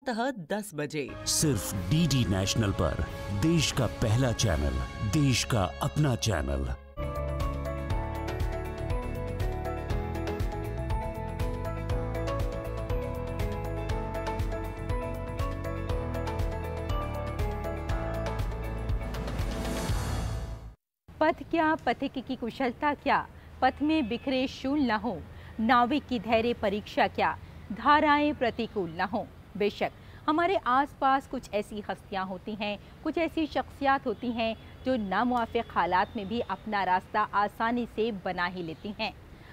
प्रातः 10 बजे सिर्फ डीडी नेशनल पर, देश का पहला चैनल, देश का अपना चैनल। पथ क्या, पथिक की कुशलता क्या, पथ में बिखरे शूल न हो, नाविक की धैर्य परीक्षा क्या, धाराएं प्रतिकूल न हो। बेशक हमारे आसपास कुछ ऐसी हस्तियां होती हैं, कुछ ऐसी शख्सियात होती हैं जो नामुआफिक हालात में भी अपना रास्ता आसानी से बना ही लेती हैं।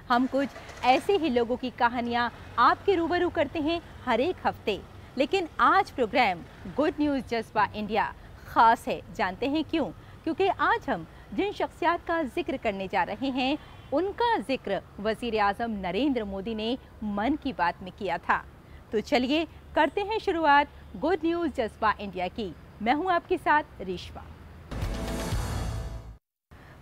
हम कुछ ऐसे ही लोगों की कहानियां आपके रूबरू करते हैं हर एक हफ्ते। लेकिन आज प्रोग्राम गुड न्यूज़ जज्बा इंडिया खास है। जानते हैं क्यों? क्योंकि आज हम जिन शख्सियात का जिक्र करने जा रहे हैं उनका जिक्र वज़ीर आज़म नरेंद्र मोदी ने मन की बात में किया था। तो चलिए करते हैं शुरुआत गुड न्यूज़ जज्बा इंडिया की। मैं हूं आपके साथ रेशमा।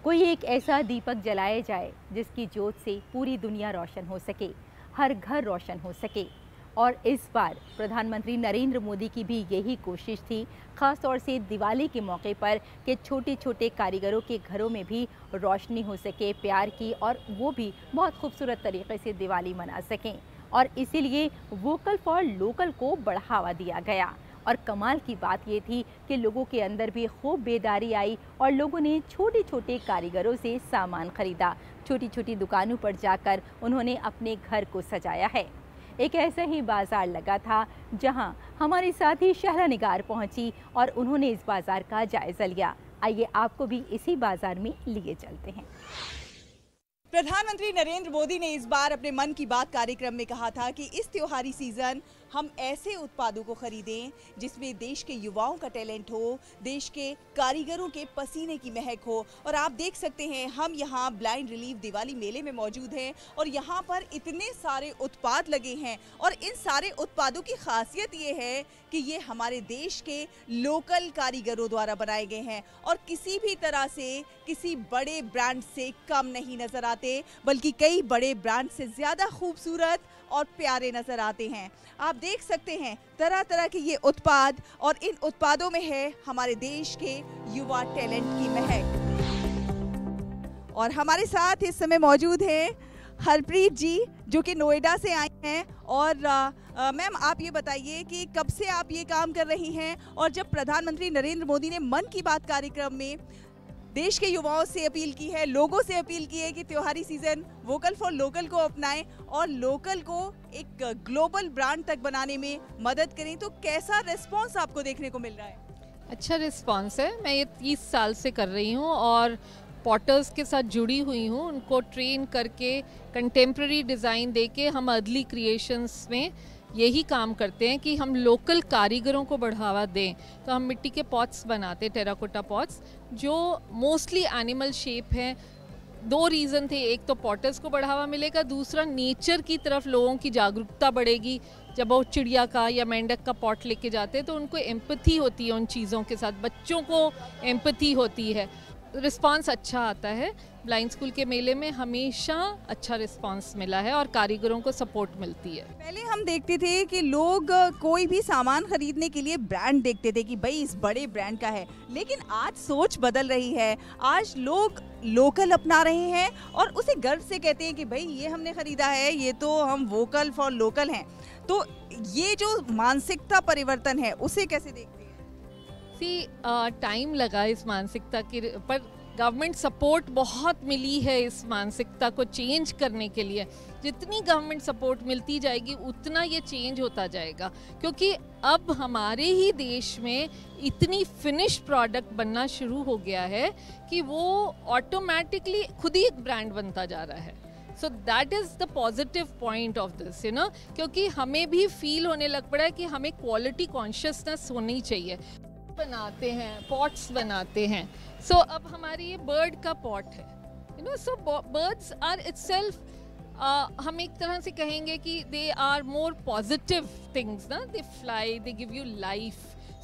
कोई एक ऐसा दीपक जलाया जाए जिसकी ज्योत से पूरी दुनिया रोशन हो सके, हर घर रोशन हो सके। और इस बार प्रधानमंत्री नरेंद्र मोदी की भी यही कोशिश थी, ख़ास तौर से दिवाली के मौके पर, कि छोटे छोटे कारीगरों के घरों में भी रोशनी हो सके प्यार की, और वो भी बहुत खूबसूरत तरीके से दिवाली मना सकें। और इसीलिए वोकल फॉर लोकल को बढ़ावा दिया गया। और कमाल की बात ये थी कि लोगों के अंदर भी खूब बेदारी आई और लोगों ने छोटे छोटे कारीगरों से सामान खरीदा। छोटी छोटी दुकानों पर जाकर उन्होंने अपने घर को सजाया है। एक ऐसा ही बाज़ार लगा था जहां हमारी साथी शहरा निगार पहुंची और उन्होंने इस बाज़ार का जायज़ा लिया। आइए आपको भी इसी बाज़ार में लिए चलते हैं। प्रधानमंत्री नरेंद्र मोदी ने इस बार अपने मन की बात कार्यक्रम में कहा था कि इस त्योहारी सीजन हम ऐसे उत्पादों को खरीदें जिसमें देश के युवाओं का टैलेंट हो, देश के कारीगरों के पसीने की महक हो। और आप देख सकते हैं हम यहाँ ब्लाइंड रिलीफ दिवाली मेले में मौजूद हैं और यहाँ पर इतने सारे उत्पाद लगे हैं। और इन सारे उत्पादों की खासियत ये है कि ये हमारे देश के लोकल कारीगरों द्वारा बनाए गए हैं और किसी भी तरह से किसी बड़े ब्रांड से कम नहीं नजर आते, बल्कि कई बड़े ब्रांड से ज़्यादा खूबसूरत और प्यारे नजर आते हैं। आप देख सकते हैं तरह तरह के ये उत्पाद, और इन उत्पादों में है हमारे देश के युवा टैलेंट की महक। और हमारे साथ इस समय मौजूद हैं हरप्रीत जी, जो कि नोएडा से आई हैं। और मैम आप ये बताइए कि कब से आप ये काम कर रही हैं, और जब प्रधानमंत्री नरेंद्र मोदी ने मन की बात कार्यक्रम में देश के युवाओं से अपील की है, लोगों से अपील की है कि त्योहारी सीजन वोकल फॉर लोकल को अपनाएं और लोकल को एक ग्लोबल ब्रांड तक बनाने में मदद करें, तो कैसा रिस्पांस आपको देखने को मिल रहा है? अच्छा रिस्पांस है। मैं ये 30 साल से कर रही हूँ और पॉटर्स के साथ जुड़ी हुई हूँ। उनको ट्रेन करके कंटेम्प्रेरी डिज़ाइन देके हम अर्ली क्रिएशंस में यही काम करते हैं कि हम लोकल कारीगरों को बढ़ावा दें। तो हम मिट्टी के पॉट्स बनाते, टेराकोटा पॉट्स, जो मोस्टली एनिमल शेप हैं। 2 रीज़न थे, एक तो पॉटर्स को बढ़ावा मिलेगा, दूसरा नेचर की तरफ लोगों की जागरूकता बढ़ेगी। जब वो चिड़िया का या मेंढक का पॉट लेके जाते हैं तो उनको एम्पैथी होती है उन चीज़ों के साथ, बच्चों को एम्पैथी होती है। रिस्पांस अच्छा आता है। ब्लाइंड स्कूल के मेले में हमेशा अच्छा रिस्पांस मिला है और कारीगरों को सपोर्ट मिलती है। पहले हम देखते थे कि लोग कोई भी सामान खरीदने के लिए ब्रांड देखते थे कि भाई इस बड़े ब्रांड का है, लेकिन आज सोच बदल रही है। आज लोग लोकल अपना रहे हैं और उसे गर्व से कहते हैं कि भाई ये हमने खरीदा है, ये तो हम वोकल फॉर लोकल हैं। तो ये जो मानसिकता परिवर्तन है उसे कैसे देखते हैं? टाइम लगा इस मानसिकता के, पर गवर्नमेंट सपोर्ट बहुत मिली है इस मानसिकता को चेंज करने के लिए। जितनी गवर्नमेंट सपोर्ट मिलती जाएगी उतना ये चेंज होता जाएगा, क्योंकि अब हमारे ही देश में इतनी फिनिश प्रोडक्ट बनना शुरू हो गया है कि वो ऑटोमेटिकली खुद ही एक ब्रांड बनता जा रहा है। So that is the positive point of this, क्योंकि हमें भी फील होने लग पड़ा है कि हमें क्वालिटी कॉन्शियसनेस होनी चाहिए। बनाते हैं, पॉट्स बनाते हैं। सो अब हमारी ये बर्ड का पॉट है, सो बर्ड्स आर इटसेल्फ, हम एक तरह से कहेंगे कि they are more positive things ना, they fly, they give you life.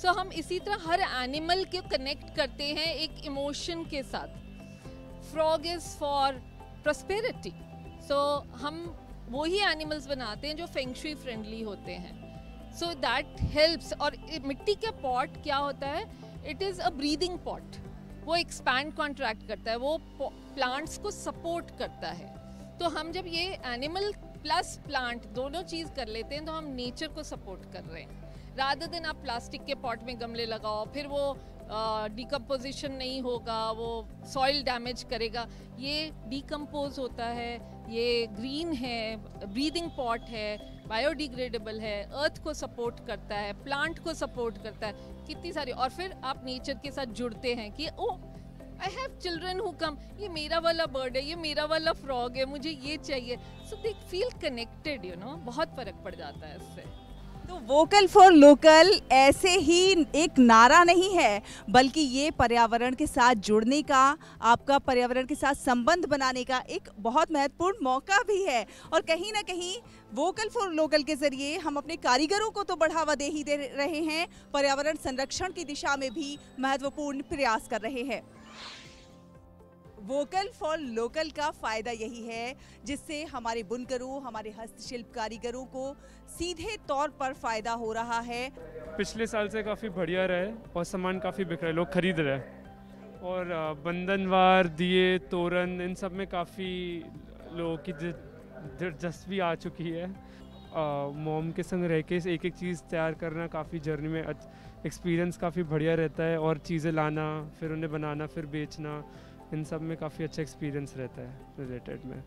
So हम इसी तरह हर एनिमल के कनेक्ट करते हैं एक इमोशन के साथ। Frog is for prosperity. So हम वही एनिमल्स बनाते हैं जो फेंग शुई फ्रेंडली होते हैं। So that helps. और मिट्टी के पॉट क्या होता है, it is a breathing pot, वो एक्सपैंड कॉन्ट्रैक्ट करता है, वो प्लांट्स को सपोर्ट करता है। तो हम जब ये एनिमल प्लस प्लांट दोनों चीज़ कर लेते हैं तो हम नेचर को सपोर्ट कर रहे हैं। रादर देन आप प्लास्टिक के पॉट में गमले लगाओ, फिर वो डिकम्पोजिशन नहीं होगा, वो सॉइल डैमेज करेगा। ये डिकम्पोज होता है, ये ग्रीन है, ब्रीदिंग पॉट है, बायोडिग्रेडेबल है, अर्थ को सपोर्ट करता है, प्लांट को सपोर्ट करता है, कितनी सारी। और फिर आप नेचर के साथ जुड़ते हैं कि oh I have children who come, ये मेरा वाला बर्ड है, ये मेरा वाला फ्रॉग है, मुझे ये चाहिए। So they feel connected, you know, बहुत फ़र्क पड़ जाता है इससे। तो वोकल फॉर लोकल ऐसे ही एक नारा नहीं है, बल्कि ये पर्यावरण के साथ जुड़ने का, आपका पर्यावरण के साथ संबंध बनाने का एक बहुत महत्वपूर्ण मौका भी है। और कहीं ना कहीं वोकल फॉर लोकल के जरिए हम अपने कारीगरों को तो बढ़ावा दे ही दे रहे हैं, पर्यावरण संरक्षण की दिशा में भी महत्वपूर्ण प्रयास कर रहे हैं। वोकल फॉर लोकल का फ़ायदा यही है जिससे हमारे बुनकरों, हमारे हस्तशिल्प कारीगरों को सीधे तौर पर फ़ायदा हो रहा है। पिछले साल से काफ़ी बढ़िया रहे और सामान काफ़ी बिक रहा है, लोग खरीद रहे हैं। और बंधनवार, दिए, तोरण, इन सब में काफ़ी लोगों की दिलचस्पी आ चुकी है। मॉम के संग रह के एक एक चीज़ तैयार करना काफ़ी जर्नी में एक्सपीरियंस काफ़ी बढ़िया रहता है, और चीज़ें लाना, फिर उन्हें बनाना, फिर बेचना, इन सब में काफ़ी अच्छा एक्सपीरियंस रहता है रिलेटेड में।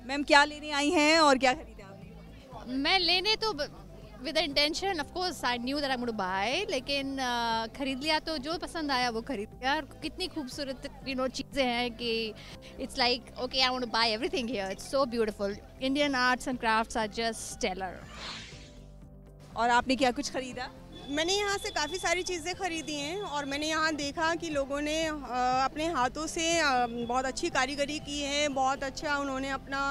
मैम क्या लेने आई हैं और क्या खरीदा आपने? मैं लेने तो with intention, of course I knew that I am going to buy, लेकिन खरीद लिया तो जो पसंद आया वो खरीद लिया। और कितनी खूबसूरत चीज़ें हैं कि it's like okay I want to buy everything here, it's so beautiful. Indian arts and crafts are just stellar. और आपने क्या कुछ खरीदा? मैंने यहाँ से काफ़ी सारी चीज़ें खरीदी हैं, और मैंने यहाँ देखा कि लोगों ने अपने हाथों से बहुत अच्छी कारीगरी की है, बहुत अच्छा उन्होंने अपना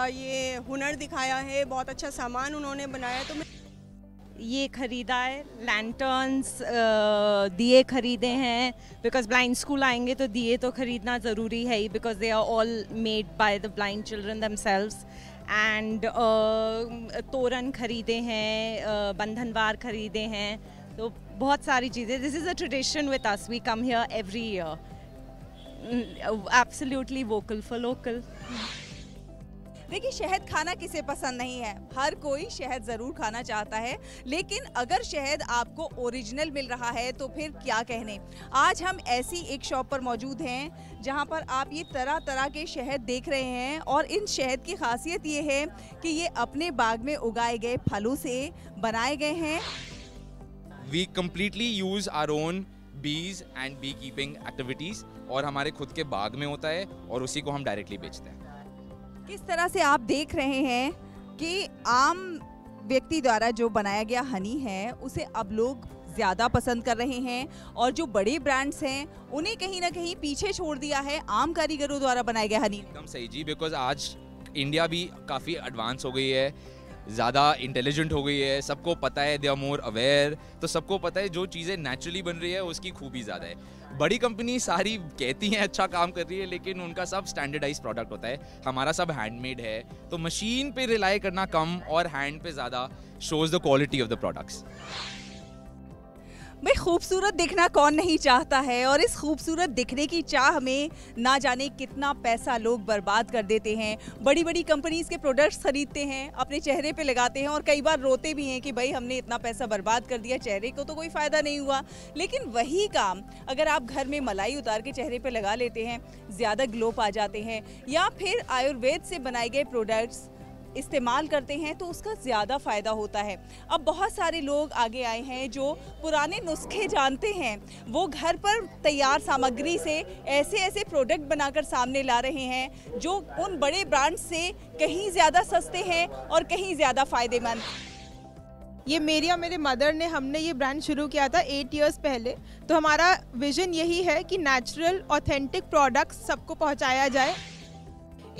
ये हुनर दिखाया है, बहुत अच्छा सामान उन्होंने बनाया। तो मैं ये खरीदा है, लैंटर्न्स, दिए खरीदे हैं, बिकॉज ब्लाइंड स्कूल आएंगे तो दिए तो खरीदना ज़रूरी है ही, because they are all made by the blind children themselves. And तोरण खरीदे हैं, बंधनवार खरीदे हैं, तो बहुत सारी चीज़ें। This is a tradition with us, we come here every year, absolutely vocal for local. देखिए, शहद खाना किसे पसंद नहीं है, हर कोई शहद ज़रूर खाना चाहता है, लेकिन अगर शहद आपको ओरिजिनल मिल रहा है तो फिर क्या कहने। आज हम ऐसी एक शॉप पर मौजूद हैं जहां पर आप ये तरह तरह के शहद देख रहे हैं, और इन शहद की खासियत ये है कि ये अपने बाग में उगाए गए फलों से बनाए गए हैं। We completely use our own bees and beekeeping activities, और हमारे खुद के बाग में होता है और उसी को हम डायरेक्टली बेचते हैं। किस तरह से आप देख रहे हैं कि आम व्यक्ति द्वारा जो बनाया गया हनी है उसे अब लोग ज़्यादा पसंद कर रहे हैं, और जो बड़े ब्रांड्स हैं उन्हें कहीं ना कहीं पीछे छोड़ दिया है आम कारीगरों द्वारा बनाए गए हनी। एकदम सही जी, बिकॉज आज इंडिया भी काफ़ी एडवांस हो गई है, ज़्यादा इंटेलिजेंट हो गई है, सबको पता है, दे आर मोर अवेयर, तो सबको पता है जो चीज़ें नेचुरली बन रही है उसकी खूबी ज़्यादा है। बड़ी कंपनी सारी कहती हैं अच्छा काम कर रही है, लेकिन उनका सब स्टैंडर्डाइज प्रोडक्ट होता है, हमारा सब हैंडमेड है, तो मशीन पे रिलाई करना कम और हैंड पे ज़्यादा shows the quality of the products. भाई, खूबसूरत दिखना कौन नहीं चाहता है, और इस खूबसूरत दिखने की चाह में ना जाने कितना पैसा लोग बर्बाद कर देते हैं। बड़ी बड़ी कंपनीज के प्रोडक्ट्स खरीदते हैं, अपने चेहरे पे लगाते हैं, और कई बार रोते भी हैं कि भाई हमने इतना पैसा बर्बाद कर दिया, चेहरे को तो कोई फ़ायदा नहीं हुआ। लेकिन वही काम अगर आप घर में मलाई उतार के चेहरे पे लगा लेते हैं, ज़्यादा ग्लो पा जाते हैं, या फिर आयुर्वेद से बनाए गए प्रोडक्ट्स इस्तेमाल करते हैं तो उसका ज़्यादा फ़ायदा होता है। अब बहुत सारे लोग आगे आए हैं जो पुराने नुस्खे जानते हैं, वो घर पर तैयार सामग्री से ऐसे ऐसे प्रोडक्ट बनाकर सामने ला रहे हैं जो उन बड़े ब्रांड से कहीं ज़्यादा सस्ते हैं और कहीं ज़्यादा फ़ायदेमंद। ये मेरी और मेरे मदर ने, हमने ये ब्रांड शुरू किया था 8 इयर्स पहले। तो हमारा विजन यही है कि नेचुरल ऑथेंटिक प्रोडक्ट्स सबको पहुंचाया जाए।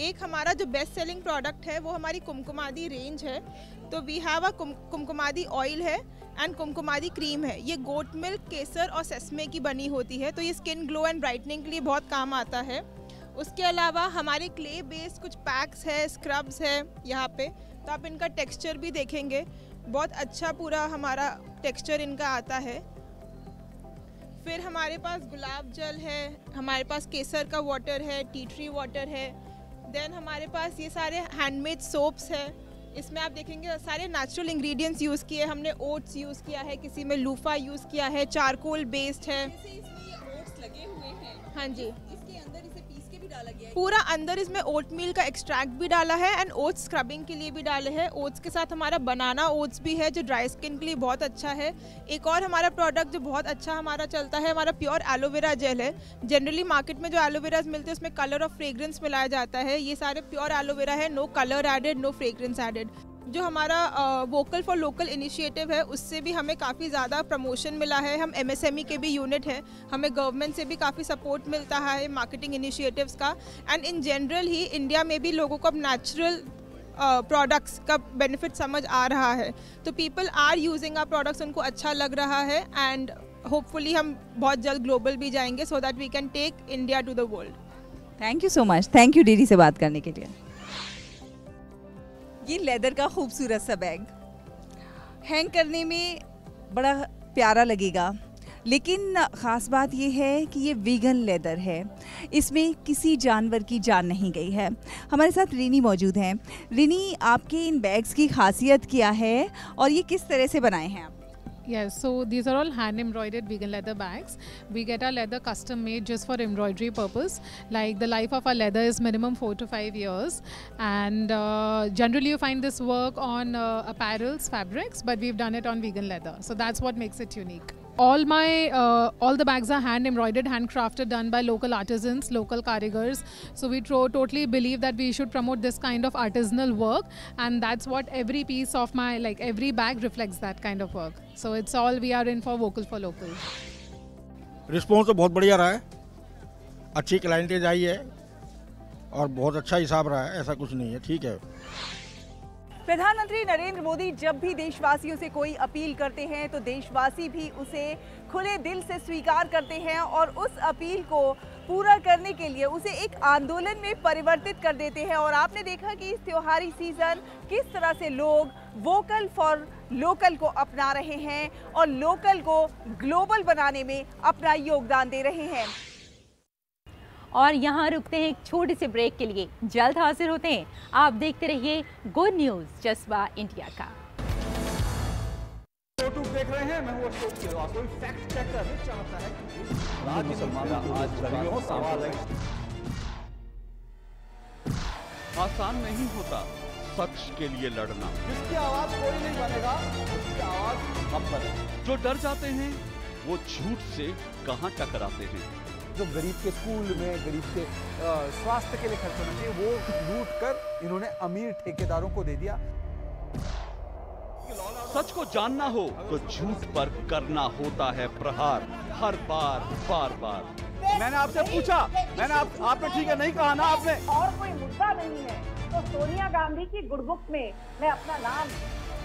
एक हमारा जो बेस्ट सेलिंग प्रोडक्ट है वो हमारी कुमकुमादी रेंज है। तो we have a Kumkumadi oil है एंड कुमकुमादी क्रीम है। ये गोट मिल्क, केसर और सेसमे की बनी होती है, तो ये स्किन ग्लो एंड ब्राइटनिंग के लिए बहुत काम आता है। उसके अलावा हमारे क्ले बेस्ड कुछ पैक्स है, स्क्रब्स है यहाँ पे, तो आप इनका टेक्सचर भी देखेंगे, बहुत अच्छा पूरा हमारा टेक्सचर इनका आता है। फिर हमारे पास गुलाब जल है, हमारे पास केसर का वाटर है, टी ट्री वाटर है। देन हमारे पास ये सारे हैंडमेड सोप्स है। इसमें आप देखेंगे सारे नेचुरल इंग्रेडिएंट्स यूज़ किए, हमने ओट्स यूज़ किया है, किसी में लूफा यूज़ किया है, चारकोल बेस्ड है। ओट्स लगे हुए हैं। हाँ जी, इसके अंदर इसे पीस के भी डाला गया है। पूरा अंदर इसमें ओट मील का एक्सट्रैक्ट भी डाला है एंड ओट्स स्क्रबिंग के लिए भी डाले हैं। ओट्स के साथ हमारा बनाना ओट्स भी है जो ड्राई स्किन के लिए बहुत अच्छा है। एक और हमारा प्रोडक्ट जो बहुत अच्छा हमारा चलता है, हमारा प्योर एलोवेरा जेल है। जनरली मार्केट में जो एलोवेराज मिलते हैं उसमें कलर और फ्रेग्रेंस मिलाया जाता है, ये सारे प्योर एलोवेरा है, no colour added, no fragrance added. जो हमारा वोकल फॉर लोकल इनिशिएटिव है उससे भी हमें काफ़ी ज़्यादा प्रमोशन मिला है। हम MSME के भी यूनिट है, हमें गवर्नमेंट से भी काफ़ी सपोर्ट मिलता है मार्केटिंग इनिशिएटिव्स का। And in general he India में भी लोगों को अब नेचुरल प्रोडक्ट्स का बेनिफिट समझ आ रहा है, तो people are using our products, उनको अच्छा लग रहा है। एंड होपफुली हम बहुत जल्द ग्लोबल भी जाएंगे so that we can take India to the world. Thank you so much, thank you DD से बात करने के लिए। ये लेदर का खूबसूरत सा बैग हैंग करने में बड़ा प्यारा लगेगा, लेकिन ख़ास बात ये है कि ये वीगन लेदर है, इसमें किसी जानवर की जान नहीं गई है। हमारे साथ रिनी मौजूद हैं। रिनी, आपके इन बैग्स की खासियत क्या है और ये किस तरह से बनाए हैं आप? Yes, so these are all hand embroidered vegan leather bags. We get our leather custom made just for embroidery purpose. Like the life of our leather is minimum 4 to 5 years, and generally you find this work on apparels, fabrics, but we've done it on vegan leather. So that's what makes it unique. All the bags are hand embroidered, handcrafted, done by local artisans, local karigars. So we totally believe that we should promote this kind of artisanal work, and that's what every piece of my, like every bag reflects that kind of work. So it's all, we are in for vocal for local. Response तो बहुत बढ़िया रहा है, अच्छी clientage आई है और बहुत अच्छा हिसाब रहा है, ऐसा कुछ नहीं है, ठीक है। प्रधानमंत्री नरेंद्र मोदी जब भी देशवासियों से कोई अपील करते हैं तो देशवासी भी उसे खुले दिल से स्वीकार करते हैं और उस अपील को पूरा करने के लिए उसे एक आंदोलन में परिवर्तित कर देते हैं। और आपने देखा कि इस त्योहारी सीजन किस तरह से लोग वोकल फॉर लोकल को अपना रहे हैं और लोकल को ग्लोबल बनाने में अपना योगदान दे रहे हैं। और यहाँ रुकते हैं एक छोटे से ब्रेक के लिए, जल्द हाजिर होते हैं। आप देखते रहिए गुड न्यूज़ जज्बा इंडिया का। देख रहे हैं, मैं हूं अशोक सिलवा। कोई फैक्ट चेकर चाहता है कि मुसलमानों आज सवाल है। आसान नहीं होता सच के लिए लड़ना। जिसकी आवाज कोई नहीं बनेगा, उसकी आवाज हम बने। जो डर जाते हैं वो झूठ से कहां टकराते हैं। जो गरीब के स्कूल में, गरीब के स्वास्थ्य के लिए खर्च होना चाहिए, वो लूट कर इन्होंने अमीर ठेकेदारों को दे दिया। सच को जानना हो तो झूठ पर करना होता है प्रहार, हर बार बार बार। मैंने आपसे पूछा, आपने ठीक है नहीं कहा ना आपने। और कोई मुद्दा नहीं है तो सोनिया गांधी की गुडबुक में मैं अपना नाम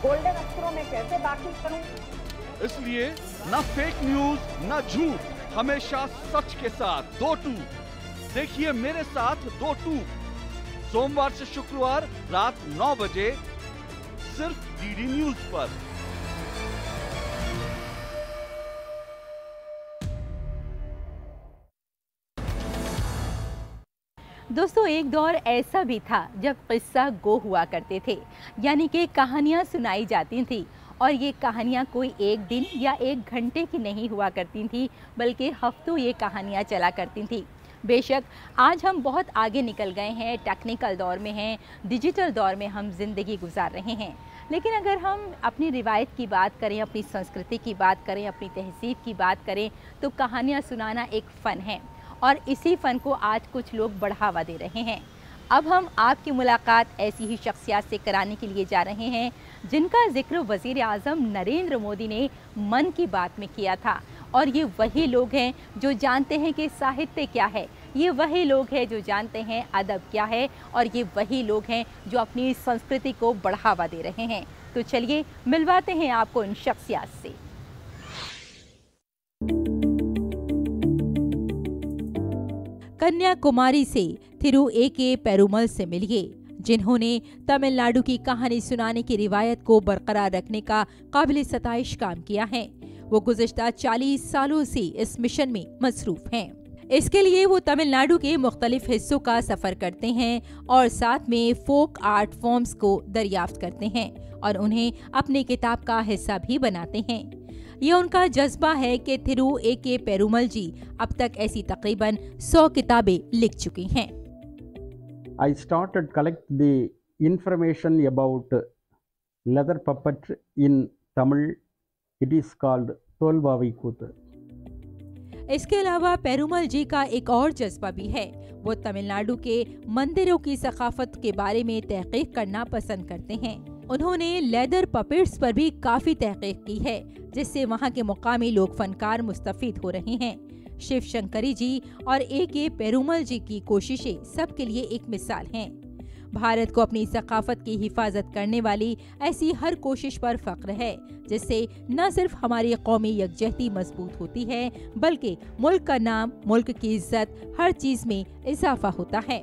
गोल्डन अक्षरों में कैसे दाखिल करूं? इसलिए न फेक न्यूज न झूठ, हमेशा सच के साथ 2-2। देखिए मेरे साथ 2-2 सोमवार से शुक्रवार रात 9 बजे सिर्फ डीडी न्यूज पर। दोस्तों, एक दौर ऐसा भी था जब किस्सा गो हुआ करते थे, यानी कि कहानियाँ सुनाई जाती थी और ये कहानियाँ कोई एक दिन या एक घंटे की नहीं हुआ करती थी, बल्कि हफ्तों ये कहानियाँ चला करती थी। बेशक आज हम बहुत आगे निकल गए हैं, टेक्निकल दौर में हैं, डिजिटल दौर में हम ज़िंदगी गुजार रहे हैं, लेकिन अगर हम अपनी रिवायत की बात करें, अपनी संस्कृति की बात करें, अपनी तहज़ीब की बात करें, तो कहानियाँ सुनाना एक फ़न है और इसी फ़न को आज कुछ लोग बढ़ावा दे रहे हैं। अब हम आपकी मुलाकात ऐसी ही शख्सियत से कराने के लिए जा रहे हैं जिनका जिक्र वज़ीर आज़म नरेंद्र मोदी ने मन की बात में किया था। और ये वही लोग हैं जो जानते हैं कि साहित्य क्या है, ये वही लोग हैं जो जानते हैं अदब क्या है, और ये वही लोग हैं जो अपनी संस्कृति को बढ़ावा दे रहे हैं। तो चलिए मिलवाते हैं आपको इन शख्सियत से। कन्याकुमारी से थिरु ए के पेरुमल से मिलिए, जिन्होंने तमिलनाडु की कहानी सुनाने की रिवायत को बरकरार रखने का काबिल सताइश काम किया है। वो गुज़िश्ता 40 सालों से इस मिशन में मसरूफ हैं। इसके लिए वो तमिलनाडु के मुख्तलिफ हिस्सों का सफर करते हैं और साथ में फोक आर्ट फॉर्म्स को दरियाफ्त करते हैं और उन्हें अपनी किताब का हिस्सा भी बनाते हैं। ये उनका जज्बा है कि थिरु A.K. पेरुमल जी अब तक ऐसी तकरीबन 100 किताबें लिख चुकी हैं। I started collect the information about leather puppet in Tamil. It is called Tolvavi Kuthu. इसके अलावा पेरुमल जी का एक और जज्बा भी है। वो तमिलनाडु के मंदिरों की सकाफत के बारे में तहकीक करना पसंद करते हैं। उन्होंने लेदर पपेट्स पर भी काफी तहकीक की है, जिससे वहाँ के मुकामी लोक फनकार मुस्तफीद हो रहे हैं। शिव शंकरी जी और A.K. पेरुमल जी की कोशिशें सबके लिए एक मिसाल हैं। भारत को अपनी सकाफत की हिफाजत करने वाली ऐसी हर कोशिश पर फख्र है, जिससे न सिर्फ हमारी कौमी यकजहती मजबूत होती है, बल्कि मुल्क का नाम, मुल्क की इज्जत, हर चीज में इजाफा होता है।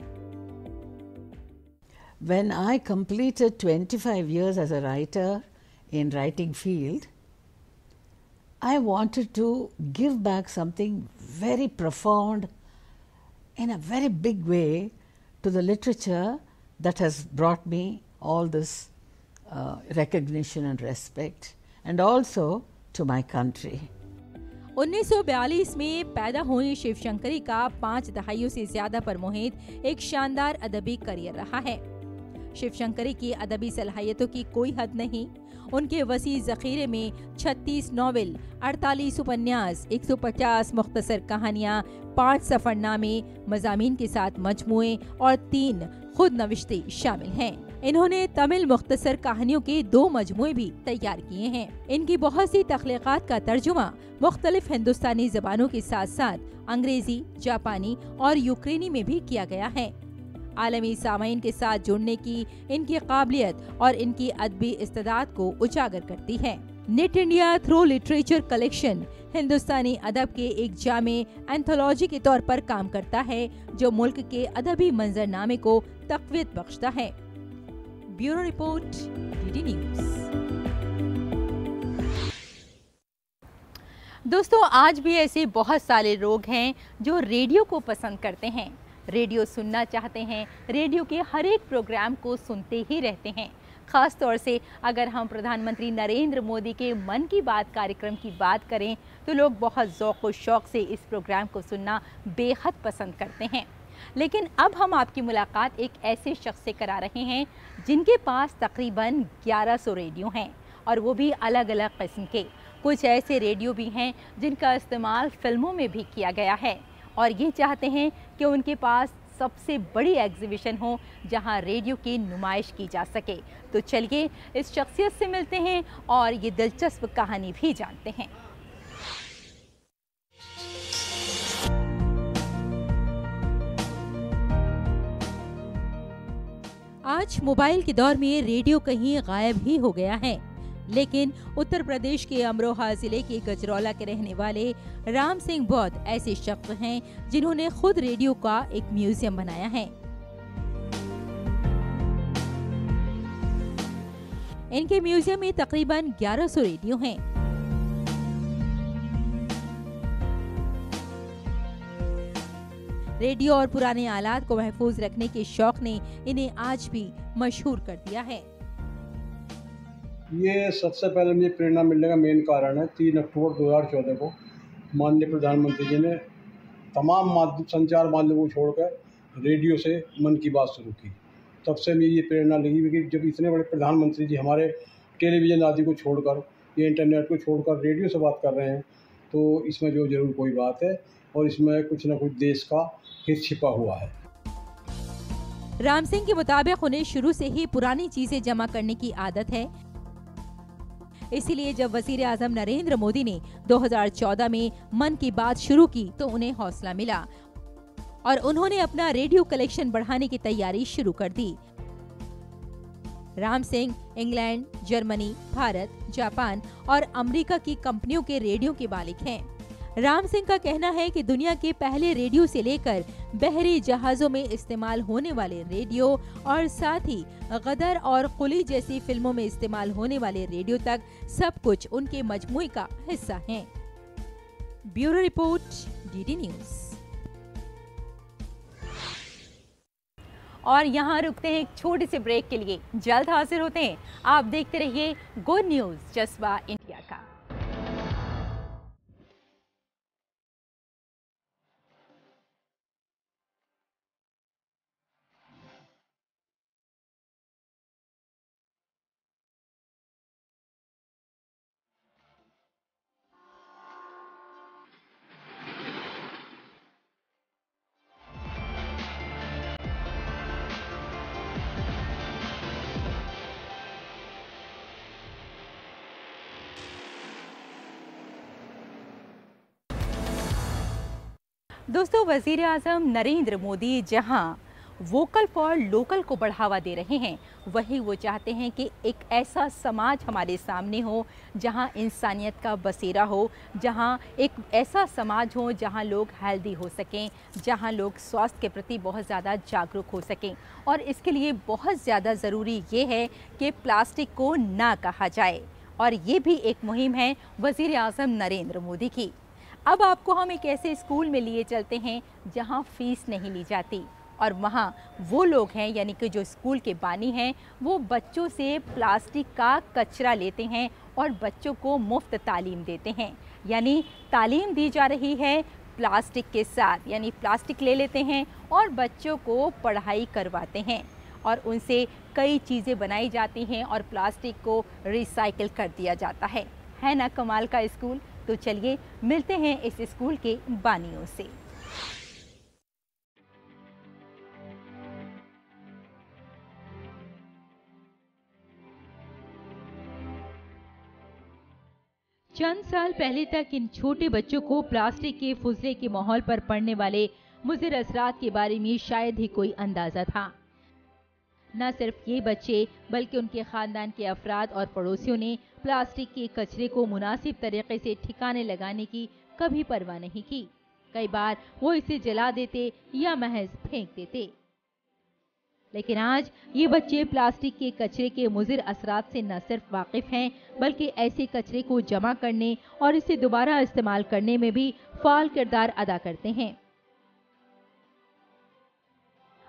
When I completed 25 years as a writer in writing field, I wanted to give back something very profound in a very big way to the literature that has brought me all this recognition and respect, and also to my country. 1942 में पैदा हुई शिव शंकरी का 5 दहाइयों से ज्यादा पर मुहित एक शानदार अदबी करियर रहा है। शिव शंकरी की अदबी सलाहियतों की कोई हद नहीं। उनके वसी ज़ख़ीरे में 36 नॉवेल, 48 उपन्यास, 150 मुख्तसर कहानियाँ, 5 सफरनामे, मज़ामीन के साथ मजमुए और 3 खुद नविश्ते शामिल हैं। इन्होंने तमिल मुख्तसर कहानियों के 2 मजमुए भी तैयार किए हैं। इनकी बहुत सी तख्लीक़ात का तर्जुमा मुख्तलिफ हिंदुस्तानी ज़बानों के साथ साथ अंग्रेजी, जापानी और यूक्रेनी में भी किया गया है। आलमी सामाईन के साथ जुड़ने की इनकी काबिलियत और इनकी अदबी इस्तेदाद को उजागर करती है। Knit India through literature collection हिंदुस्तानी अदब के एक जामे एंथोलॉजी के तौर पर काम करता है, जो मुल्क के अदबी मंजरनामे को तक़वियत बख्शता है। Bureau report, DD news. दोस्तों, आज भी ऐसे बहुत सारे लोग हैं जो रेडियो को पसंद करते हैं, रेडियो सुनना चाहते हैं, रेडियो के हर एक प्रोग्राम को सुनते ही रहते हैं। ख़ास तौर से अगर हम प्रधानमंत्री नरेंद्र मोदी के मन की बात कार्यक्रम की बात करें तो लोग बहुत ज़ौक़ और शौक़ से इस प्रोग्राम को सुनना बेहद पसंद करते हैं। लेकिन अब हम आपकी मुलाकात एक ऐसे शख्स से करा रहे हैं जिनके पास तकरीबन 1100 रेडियो हैं, और वो भी अलग अलग किस्म के। कुछ ऐसे रेडियो भी हैं जिनका इस्तेमाल फ़िल्मों में भी किया गया है, और ये चाहते हैं कि उनके पास सबसे बड़ी एग्जीबिशन हो जहां रेडियो की नुमाइश की जा सके। तो चलिए इस शख्सियत से मिलते हैं और ये दिलचस्प कहानी भी जानते हैं। आज मोबाइल के दौर में रेडियो कहीं गायब ही हो गया है, लेकिन उत्तर प्रदेश के अमरोहा जिले के गजरौला के रहने वाले राम सिंह बौद्ध ऐसे शख्स हैं जिन्होंने खुद रेडियो का एक म्यूजियम बनाया है। इनके म्यूजियम में तकरीबन 1100 रेडियो हैं। रेडियो और पुराने आलात को महफूज रखने के शौक ने इन्हें आज भी मशहूर कर दिया है। ये सबसे पहले मुझे प्रेरणा मिलने का मेन कारण है 3 अक्टूबर 2014 को माननीय प्रधानमंत्री जी ने तमाम संचार माध्यमों को छोड़कर रेडियो से मन की बात शुरू की। तब से मुझे ये प्रेरणा लगी कि जब इतने बड़े प्रधानमंत्री जी हमारे टेलीविज़न आदि को छोड़कर, ये इंटरनेट को छोड़कर रेडियो से बात कर रहे हैं, तो इसमें जो ज़रूर कोई बात है और इसमें कुछ न कुछ देश का हित छिपा हुआ है। राम सिंह के मुताबिक उन्हें शुरू से ही पुरानी चीजें जमा करने की आदत है। इसीलिए जब वजीर आजम नरेंद्र मोदी ने 2014 में मन की बात शुरू की तो उन्हें हौसला मिला और उन्होंने अपना रेडियो कलेक्शन बढ़ाने की तैयारी शुरू कर दी। Ram Singh England, Germany, Bharat, Japan और अमेरिका की कंपनियों के रेडियो के मालिक हैं। राम सिंह का कहना है कि दुनिया के पहले रेडियो से लेकर बहरी जहाजों में इस्तेमाल होने वाले रेडियो और साथ ही गदर और कुली जैसी फिल्मों में इस्तेमाल होने वाले रेडियो तक सब कुछ उनके मजमूई का हिस्सा है। Bureau report, DD news. और यहाँ रुकते हैं एक छोटे से ब्रेक के लिए, जल्द हाजिर होते हैं। आप देखते रहिए गुड न्यूज जज्बा इंडिया का। दोस्तों, वज़ीर आज़म नरेंद्र मोदी जहां वोकल फॉर लोकल को बढ़ावा दे रहे हैं, वहीं वो चाहते हैं कि एक ऐसा समाज हमारे सामने हो जहां इंसानियत का बसेरा हो, जहां एक ऐसा समाज हो जहां लोग हेल्दी हो सकें, जहां लोग स्वास्थ्य के प्रति बहुत ज़्यादा जागरूक हो सकें। और इसके लिए बहुत ज़्यादा ज़रूरी ये है कि प्लास्टिक को ना कहा जाए, और ये भी एक मुहिम है वज़ीर आज़म नरेंद्र मोदी की। अब आपको हम एक ऐसे स्कूल में लिए चलते हैं जहां फीस नहीं ली जाती, और वहां वो लोग हैं, यानी कि जो स्कूल के बानी हैं, वो बच्चों से प्लास्टिक का कचरा लेते हैं और बच्चों को मुफ्त तालीम देते हैं। यानी तालीम दी जा रही है प्लास्टिक के साथ, यानी प्लास्टिक ले लेते हैं और बच्चों को पढ़ाई करवाते हैं और उनसे कई चीज़ें बनाई जाती हैं और प्लास्टिक को रिसाइकिल कर दिया जाता है ना कमाल का स्कूल। तो चलिए मिलते हैं इस स्कूल के बानियों से। चंद साल पहले तक इन छोटे बच्चों को प्लास्टिक के फुजले के माहौल पर पड़ने वाले मुज़िर असरात के बारे में शायद ही कोई अंदाजा था। न सिर्फ ये बच्चे बल्कि उनके खानदान के अफराद और पड़ोसियों ने प्लास्टिक के कचरे को मुनासिब तरीके से ठिकाने लगाने की कभी परवाह नहीं की। कई बार वो इसे जला देते या महज फेंक देते। लेकिन आज ये बच्चे प्लास्टिक के कचरे के मुज़िर असरात से न सिर्फ वाकिफ हैं, बल्कि ऐसे कचरे को जमा करने और इसे दोबारा इस्तेमाल करने में भी फाल किरदार अदा करते हैं।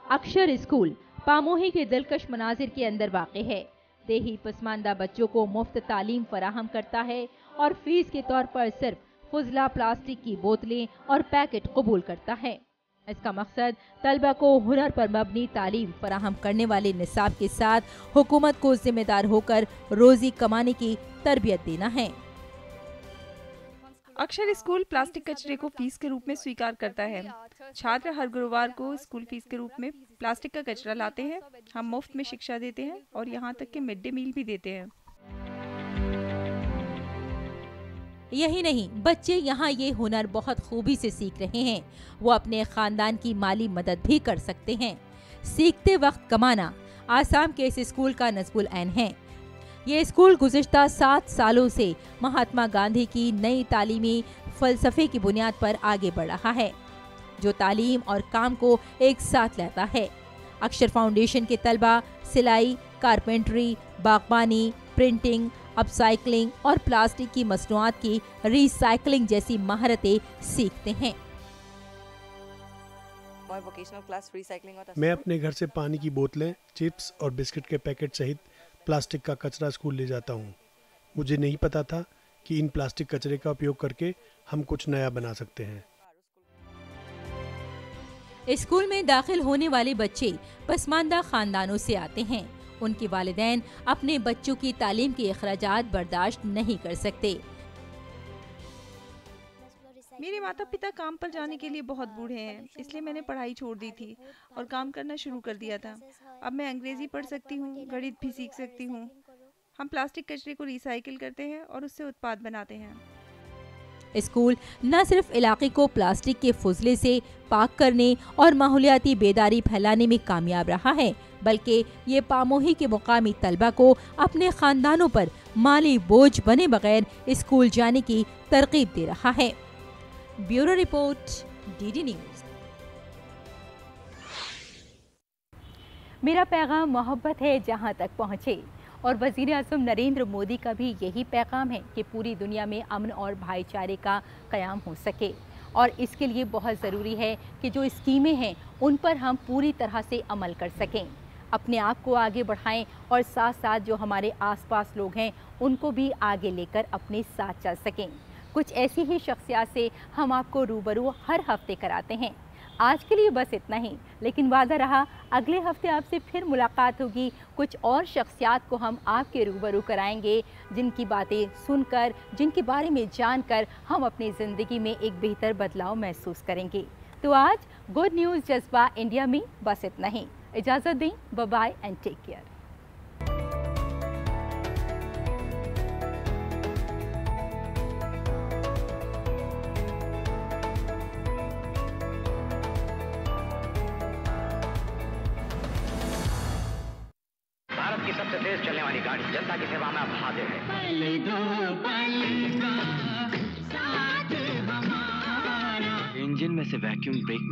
अक्षर स्कूल पामोही के दिलकश मनाजिर के अंदर वाक़ है। देही पसमानदा बच्चों को मुफ्त तालीम फराहम करता है और फीस के तौर पर सिर्फ फुजला प्लास्टिक की बोतलें और पैकेट कबूल करता है। इसका मकसद तलबा को हुनर पर मबनी तालीम फराहम करने वाले निसाब के साथ हुकूमत को जिम्मेदार होकर रोजी कमाने की तरबियत देना है। अक्षर स्कूल प्लास्टिक कचरे को फीस के रूप में स्वीकार करता है। छात्र हर गुरुवार को स्कूल फीस के रूप में प्लास्टिक का कचरा लाते हैं। हम मुफ्त में शिक्षा देते हैं और यहाँ तक कि मिड डे मील भी देते हैं। यही नहीं, बच्चे यहाँ ये हुनर बहुत खूबी से सीख रहे हैं। वो अपने खानदान की माली मदद भी कर सकते हैं। सीखते वक्त कमाना आसाम के इस स्कूल का नस्बुल ऐन है। ये स्कूल गुज़िश्ता 7 सालों से महात्मा गांधी की नई तालीमी फलसफे की बुनियाद पर आगे बढ़ रहा है, जो तालीम और काम को एक साथ लाता है। अक्षर फाउंडेशन के तलबा सिलाई, कारपेंटरी, बागबानी, प्रिंटिंग, अपसाइक्लिंग और प्लास्टिक की मसनूआत की रिसाइकलिंग जैसी महारतें सीखते हैं। मैं अपने घर से पानी की बोतलें, चिप्स और बिस्किट के पैकेट सहित प्लास्टिक का कचरा स्कूल ले जाता हूँ। मुझे नहीं पता था कि इन प्लास्टिक कचरे का उपयोग करके हम कुछ नया बना सकते हैं। स्कूल में दाखिल होने वाले बच्चे पसमानदा खानदानों से आते हैं। उनके वालिदैन अपने बच्चों की तालीम के अखराजात बर्दाश्त नहीं कर सकते। मेरे माता पिता काम पर जाने के लिए बहुत बूढ़े हैं, इसलिए मैंने पढ़ाई छोड़ दी थी और काम करना शुरू कर दिया था। अब मैं अंग्रेजी पढ़ सकती हूँ, गणित भी सीख सकती हूँ। हम प्लास्टिक कचरे को रिसाइकिल करते हैं और उससे उत्पाद बनाते हैं। स्कूल न सिर्फ इलाके को प्लास्टिक के फुजले से पाक करने और माहौलियाती बेदारी फैलाने में कामयाब रहा है, बल्कि ये पामोही के मुकामी तलबा को अपने खानदानों पर माली बोझ बने बगैर स्कूल जाने की तरकीब दे रहा है। Bureau report, DD news. मेरा पैगाम मोहब्बत है जहां तक पहुंचे, और वज़ीर आज़म नरेंद्र मोदी का भी यही पैगाम है कि पूरी दुनिया में अमन और भाईचारे का क़याम हो सके, और इसके लिए बहुत ज़रूरी है कि जो स्कीमें हैं उन पर हम पूरी तरह से अमल कर सकें, अपने आप को आगे बढ़ाएं और साथ साथ जो हमारे आसपास लोग हैं उनको भी आगे लेकर अपने साथ चल सकें। कुछ ऐसी ही शख्सियत से हम आपको रूबरू हर हफ्ते कराते हैं। आज के लिए बस इतना ही, लेकिन वादा रहा अगले हफ्ते आपसे फिर मुलाकात होगी। कुछ और शख्सियत को हम आपके रूबरू कराएंगे जिनकी बातें सुनकर, जिनके बारे में जानकर हम अपनी ज़िंदगी में एक बेहतर बदलाव महसूस करेंगे। तो आज गुड न्यूज़ जज्बा इंडिया में बस इतना ही। इजाज़त दें, bye bye and take care. Bharat की सबसे तेज चलने वाली गाड़ी जनता की सेवा में अब हाजिर है। इंजन में से वैक्यूम ब्रेक